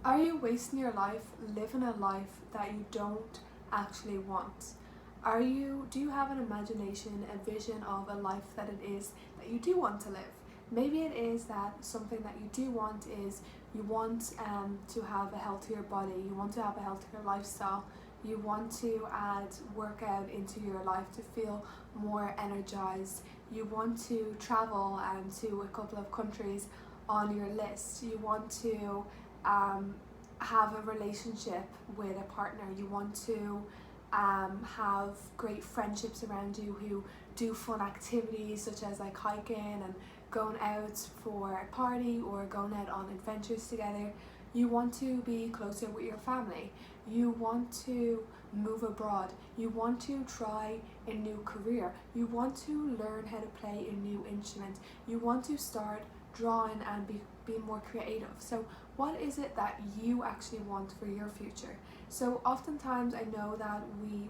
Are you wasting your life living a life that you don't actually want? Do you have an imagination, a vision of a life that it is that you do want to live? Maybe it is that something that you do want is you want to have a healthier body, you want to have a healthier lifestyle, you want to add workout into your life to feel more energized, you want to travel to a couple of countries on your list, you want to um, have a relationship with a partner, you want to have great friendships around you who do fun activities such as like hiking and going out for a party or going out on adventures together. You want to be closer with your family. You want to move abroad. You want to try a new career. You want to learn how to play a new instrument. You want to start drawing and be more creative. So what is it that you actually want for your future? So oftentimes I know that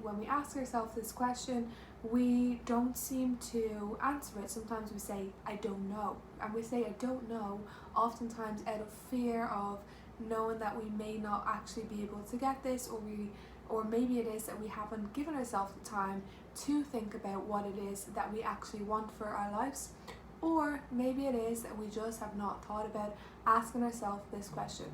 when we ask ourselves this question, we don't seem to answer it. Sometimes we say, I don't know. And we say, I don't know, oftentimes out of fear of knowing that we may not actually be able to get this, or maybe it is that we haven't given ourselves the time to think about what it is that we actually want for our lives. Or maybe it is that we just have not thought about asking ourselves this question.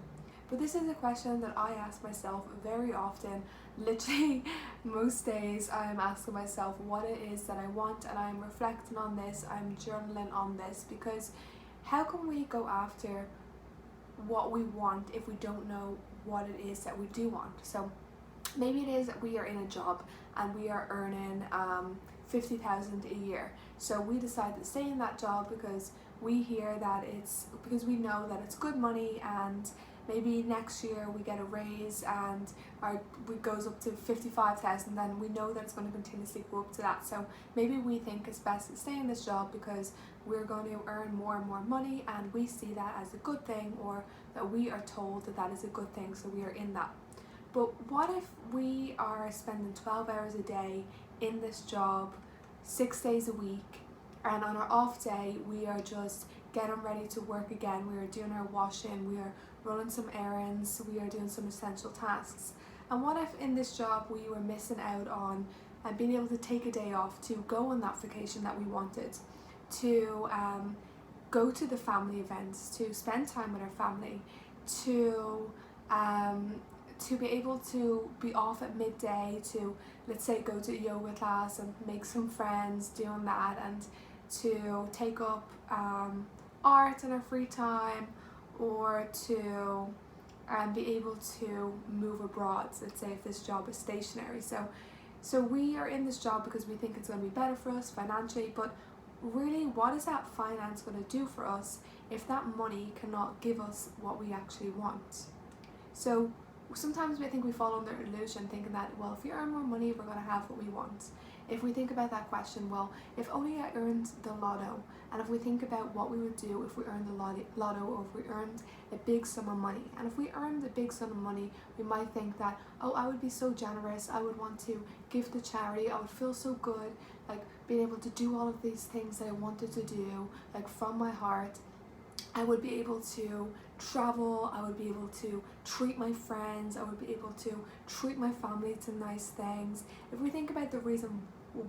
But this is a question that I ask myself very often. Literally, most days I'm asking myself what it is that I want, and I'm reflecting on this, I'm journaling on this, because how can we go after what we want if we don't know what it is that we do want? So maybe it is that we are in a job and we are earning 50,000 a year. So we decide to stay in that job because we know that it's good money, and maybe next year we get a raise and it goes up to 55,000, then we know that it's going to continuously go up to that. So maybe we think it's best to stay in this job because we're going to earn more and more money, and we see that as a good thing, or that we are told that that is a good thing, so we are in that. But what if we are spending 12 hours a day in this job, 6 days a week, and on our off day we are just getting ready to work again, we are doing our washing, we are running some errands, we are doing some essential tasks? And what if in this job we were missing out on being able to take a day off to go on that vacation that we wanted, to go to the family events, to spend time with our family, to be able to be off at midday to, let's say, go to a yoga class and make some friends doing that, and to take up art in our free time, or to be able to move abroad. So let's say if this job is stationary. So we are in this job because we think it's going to be better for us financially, but really, what is that finance going to do for us if that money cannot give us what we actually want? So sometimes we think we fall under illusion thinking that, well, if we earn more money, we're going to have what we want. If we think about that question, well, if only I earned the lotto, and if we think about what we would do if we earned the lotto, or if we earned a big sum of money, and if we earned a big sum of money, we might think that, oh, I would be so generous, I would want to give to charity, I would feel so good, like being able to do all of these things that I wanted to do, like from my heart. I would be able to travel, I would be able to treat my friends, I would be able to treat my family to nice things. If we think about the reason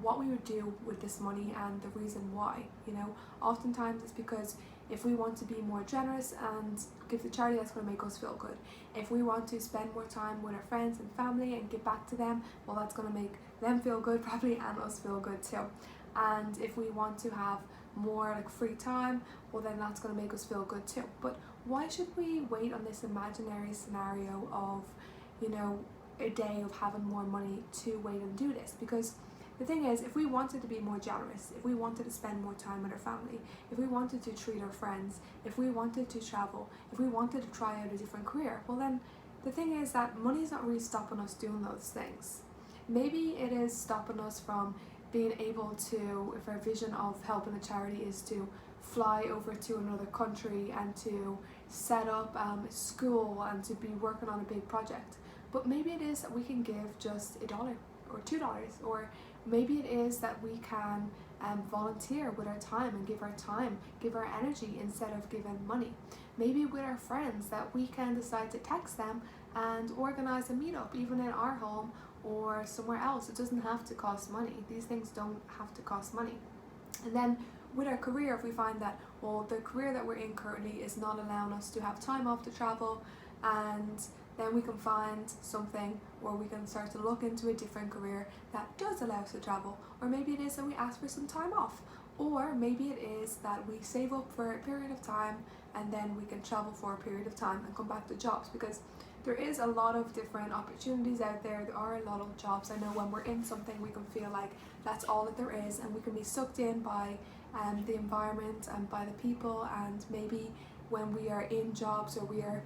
what we would do with this money and the reason why, oftentimes it's because if we want to be more generous and give to charity, that's going to make us feel good. If we want to spend more time with our friends and family and give back to them, well, that's going to make them feel good probably, and us feel good too. And if we want to have more like free time, well, then that's going to make us feel good too. But why should we wait on this imaginary scenario of a day of having more money to wait and do this? Because the thing is, if we wanted to be more generous, if we wanted to spend more time with our family, if we wanted to treat our friends, if we wanted to travel, if we wanted to try out a different career, well, then the thing is that money is not really stopping us doing those things. Maybe it is stopping us from being able to, if our vision of helping a charity is to fly over to another country and to set up a school and to be working on a big project. But maybe it is that we can give just $1 or $2, or maybe it is that we can volunteer with our time and give our time, give our energy instead of giving money. maybe with our friends, that we can decide to text them and organize a meetup, even in our home or somewhere else. It doesn't have to cost money. These things don't have to cost money. And then with our career, if we find that, well, the career that we're in currently is not allowing us to have time off to travel, and then we can find something where we can start to look into a different career that does allow us to travel. Or maybe it is that we ask for some time off, or maybe it is that we save up for a period of time and then we can travel for a period of time and come back to jobs, because there is a lot of different opportunities out there. There are a lot of jobs. I know when we're in something, we can feel like that's all that there is, and we can be sucked in by the environment and by the people. And maybe when we are in jobs, or we are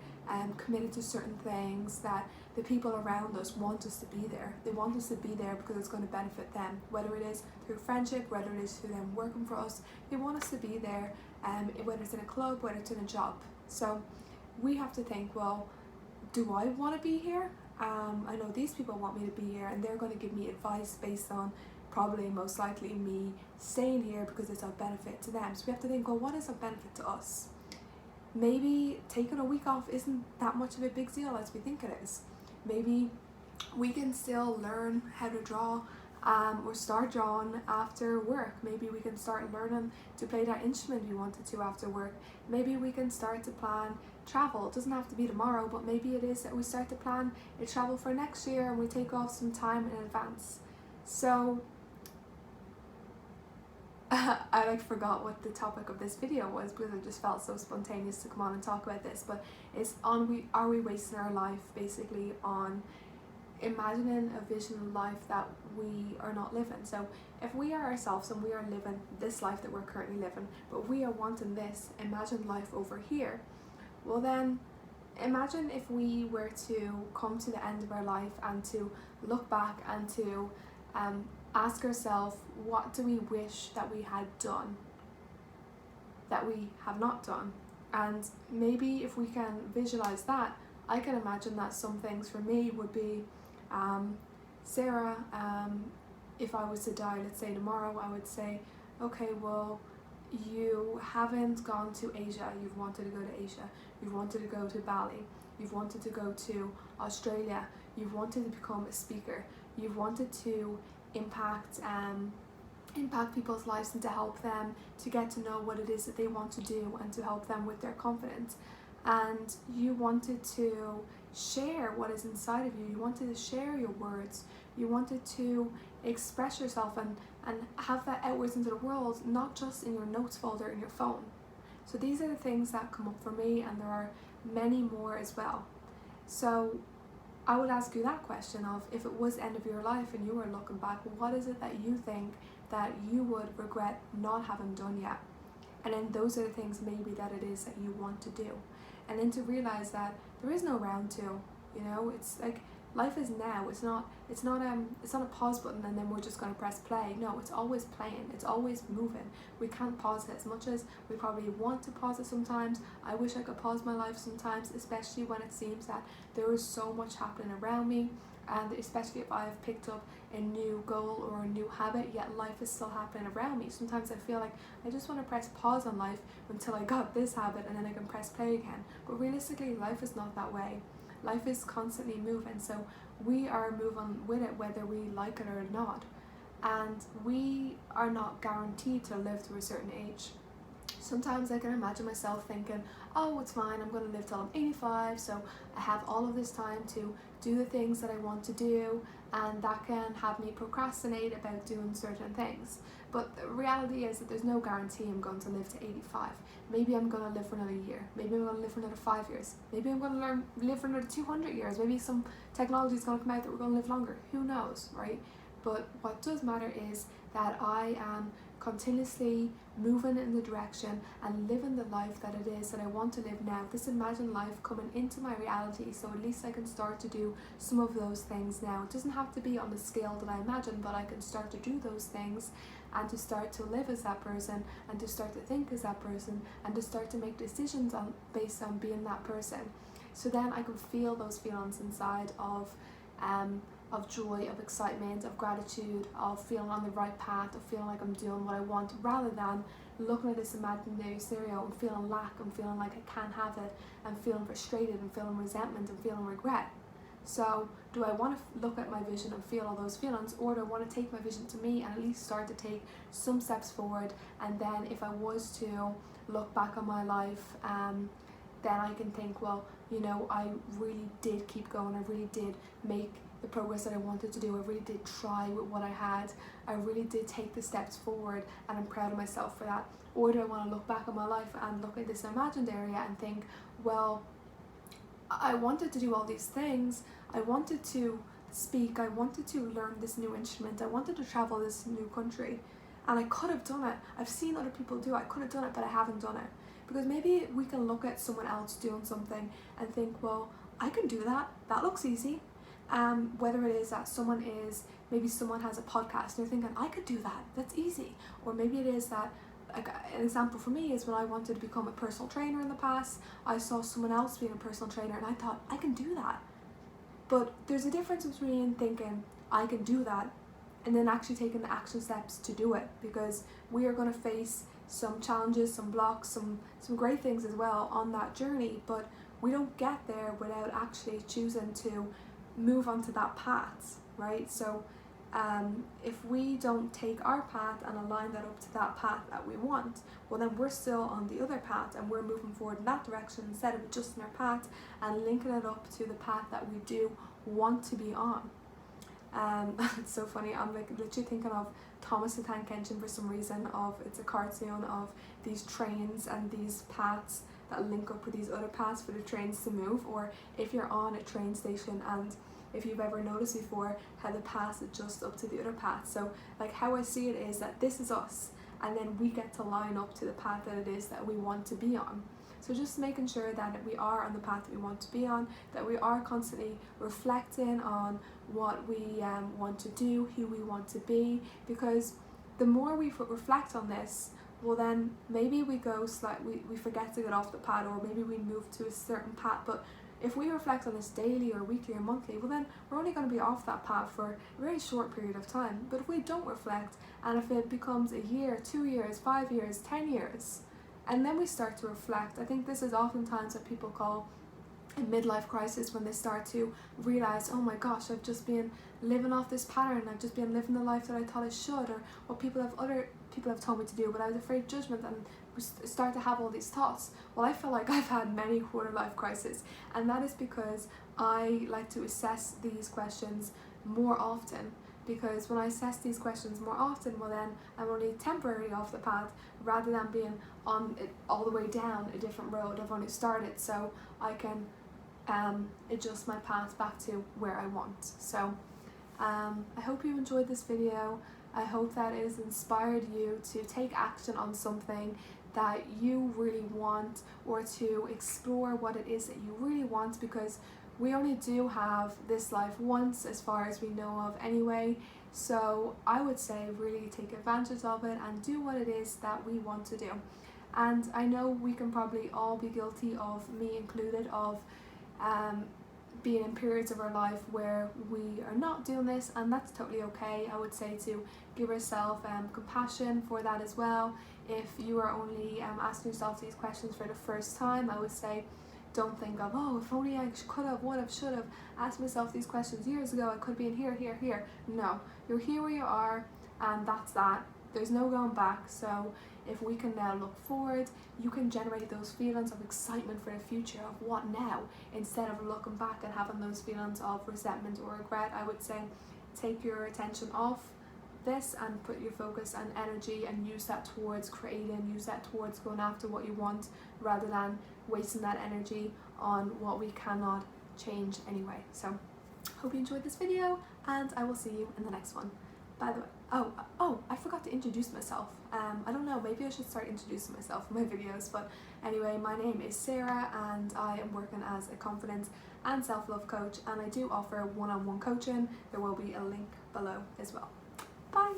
committed to certain things, that the people around us want us to be there. They want us to be there because it's going to benefit them, whether it is through friendship, whether it is through them working for us. They want us to be there, whether it's in a club, whether it's in a job. So we have to think, well, do I want to be here? I know these people want me to be here, and they're going to give me advice based on probably most likely me staying here because it's of benefit to them. So we have to think, well, what is of benefit to us? Maybe taking a week off isn't that much of a big deal as we think it is. Maybe we can still learn how to draw, or start drawing after work. Maybe we can start learning to play that instrument we wanted to after work. Maybe we can start to plan travel. It doesn't have to be tomorrow, but maybe it is that we start to plan a travel for next year and we take off some time in advance. So I forgot what the topic of this video was, because it just felt so spontaneous to come on and talk about this. But it's on, are we wasting our life basically on imagining a vision of life that we are not living? So if we are ourselves and we are living this life that we're currently living, but we are wanting this imagined life over here, well then imagine if we were to come to the end of our life and to look back and to ask ourselves, what do we wish that we had done that we have not done? And maybe if we can visualize that, I can imagine that some things for me would be, Sarah, if I was to die, let's say tomorrow, I would say, okay, well, you haven't gone to Asia. You've wanted to go to Asia. You've wanted to go to Bali. You've wanted to go to Australia. You've wanted to become a speaker. You've wanted to impact people's lives and to help them to get to know what it is that they want to do and to help them with their confidence. And you wanted to share what is inside of you. You wanted to share your words. You wanted to express yourself and have that outwards into the world, not just in your notes folder in your phone. So these are the things that come up for me, and there are many more as well. So I would ask you that question of, if it was the end of your life and you were looking back, what is it that you think that you would regret not having done yet? And then those are the things maybe that it is that you want to do. And then to realize that there is no round two, it's like life is now. It's not a pause button and then we're just going to press play. No, it's always playing. It's always moving. We can't pause it. As much as we probably want to pause it sometimes, I wish I could pause my life sometimes, especially when it seems that there is so much happening around me, and especially if I have picked up a new goal or a new habit, yet life is still happening around me. Sometimes I feel like I just want to press pause on life until I got this habit and then I can press play again. But realistically, life is not that way. Life is constantly moving, so we are moving with it whether we like it or not. And we are not guaranteed to live to a certain age. Sometimes I can imagine myself thinking, oh, it's fine, I'm going to live till I'm 85, so I have all of this time to do the things that I want to do, and that can have me procrastinate about doing certain things. But the reality is that there's no guarantee I'm going to live to 85. Maybe I'm going to live for another year. Maybe I'm going to live for another 5 years. Maybe I'm going to live for another 200 years. Maybe some technology is going to come out that we're going to live longer. Who knows, right? But what does matter is that I am continuously moving in the direction and living the life that it is that I want to live now. This imagined life coming into my reality, so at least I can start to do some of those things now. It doesn't have to be on the scale that I imagine, but I can start to do those things and to start to live as that person and to start to think as that person and to start to make decisions based on being that person. So then I can feel those feelings inside of joy, of excitement, of gratitude, of feeling on the right path, of feeling like I'm doing what I want, rather than looking at this imaginary scenario and feeling lack and feeling like I can't have it and feeling frustrated and feeling resentment and feeling regret. So do I want to look at my vision and feel all those feelings, or do I want to take my vision to me and at least start to take some steps forward, and then if I was to look back on my life, then I can think, well, you know, I really did keep going, I really did make the progress that I wanted to do, I really did try with what I had, I really did take the steps forward, and I'm proud of myself for that. Or do I want to look back on my life and look at this imagined area and think, well, I wanted to do all these things, I wanted to speak, I wanted to learn this new instrument, I wanted to travel this new country, and I could have done it. I've seen other people do it, I could have done it, but I haven't done it. Because maybe we can look at someone else doing something and think, well, I can do that, that looks easy. Whether it is that maybe someone has a podcast and you're thinking, I could do that, that's easy. Or maybe it is that, like, an example for me is when I wanted to become a personal trainer in the past, I saw someone else being a personal trainer and I thought, I can do that. But there's a difference between thinking, I can do that, and then actually taking the action steps to do it, because we are going to face some challenges, some blocks, some great things as well on that journey, but we don't get there without actually choosing to move onto that path, right? So if we don't take our path and align that up to that path that we want, well then we're still on the other path and we're moving forward in that direction instead of adjusting our path and linking it up to the path that we do want to be on. It's so funny, I'm like literally thinking of Thomas the Tank Engine for some reason. It's a cartoon of these trains and these paths that link up with these other paths for the trains to move, or if you're on a train station and if you've ever noticed before how the paths adjust up to the other path. So like how I see it is that this is us, and then we get to line up to the path that it is that we want to be on. So just making sure that we are on the path that we want to be on, that we are constantly reflecting on what we want to do, who we want to be, because the more we reflect on this, well then maybe we forget to get off the path, or maybe we move to a certain path. But if we reflect on this daily or weekly or monthly, well then we're only going to be off that path for a very short period of time. But if we don't reflect, and if it becomes a year, 2 years, 5 years, 10 years, and then we start to reflect, I think this is oftentimes what people call a midlife crisis, when they start to realize, oh my gosh, I've just been living off this pattern, I've just been living the life that I thought I should, or what other people have told me to do, but I was afraid of judgment, and we start to have all these thoughts. Well, I feel like I've had many quarter life crises, and that is because I like to assess these questions more often. Because when I assess these questions more often, well then I'm only temporarily off the path, rather than being on it all the way down a different road. I've only started, so I can adjust my path back to where I want. So I hope you enjoyed this video. I hope that it has inspired you to take action on something that you really want, or to explore what it is that you really want, because we only do have this life once, as far as we know of anyway. So I would say really take advantage of it and do what it is that we want to do. And I know we can probably all be guilty of, me included, of being in periods of our life where we are not doing this, and that's totally okay. I would say to give yourself compassion for that as well. If you are only asking yourself these questions for the first time, I would say don't think of, oh, if only I could have, would have, should have asked myself these questions years ago, I could be in here, here, here. No, you're here where you are, and that's that. There's no going back. So if we can now look forward, you can generate those feelings of excitement for the future of what now, instead of looking back and having those feelings of resentment or regret. I would say take your attention off this and put your focus and energy and use that towards creating, use that towards going after what you want, rather than wasting that energy on what we cannot change anyway. So hope you enjoyed this video, and I will see you in the next one. By the way, oh, I forgot to introduce myself. I don't know, maybe I should start introducing myself in my videos, but anyway, my name is Sarah and I am working as a confidence and self-love coach, and I do offer one-on-one coaching. There will be a link below as well. Bye!